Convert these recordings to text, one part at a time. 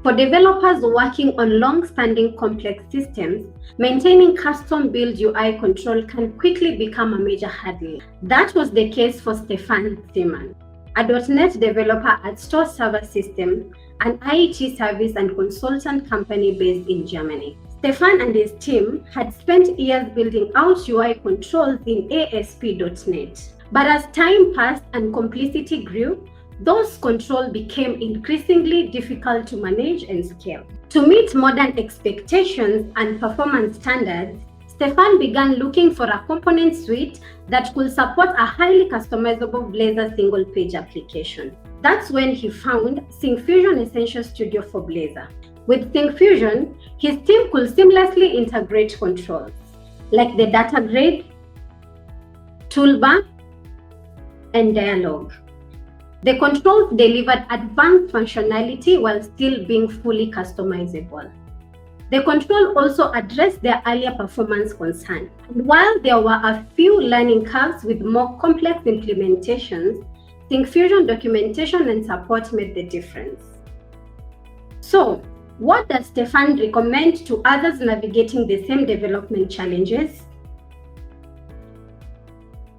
For developers working on long-standing complex systems, maintaining custom-built UI control can quickly become a major hurdle. That was the case for Stefan Ziemann, a .NET developer at Storeserver Systems, an IT service and consultant company based in Germany. Stefan and his team had spent years building out UI controls in ASP.NET. But as time passed and complexity grew, those controls became increasingly difficult to manage and scale. To meet modern expectations and performance standards, Stefan began looking for a component suite that could support a highly customizable Blazor single-page application. That's when he found Syncfusion Essential Studio for Blazor. With Syncfusion, his team could seamlessly integrate controls like the DataGrid, Toolbar, and Dialog. The controls delivered advanced functionality while still being fully customizable. The control also addressed their earlier performance concerns. And while there were a few learning curves with more complex implementations, Syncfusion documentation and support made the difference. So, what does Stefan recommend to others navigating the same development challenges?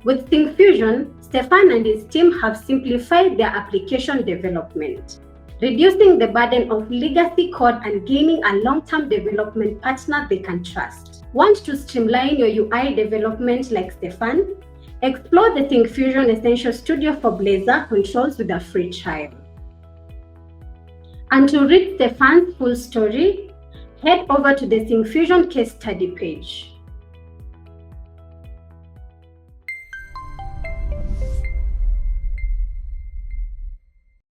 With Syncfusion, Stefan and his team have simplified their application development, reducing the burden of legacy code and gaining a long-term development partner they can trust. Want to streamline your UI development like Stefan? Explore the Syncfusion Essential Studio for Blazor controls with a free trial. And to read Stefan's full story, head over to the Syncfusion case study page.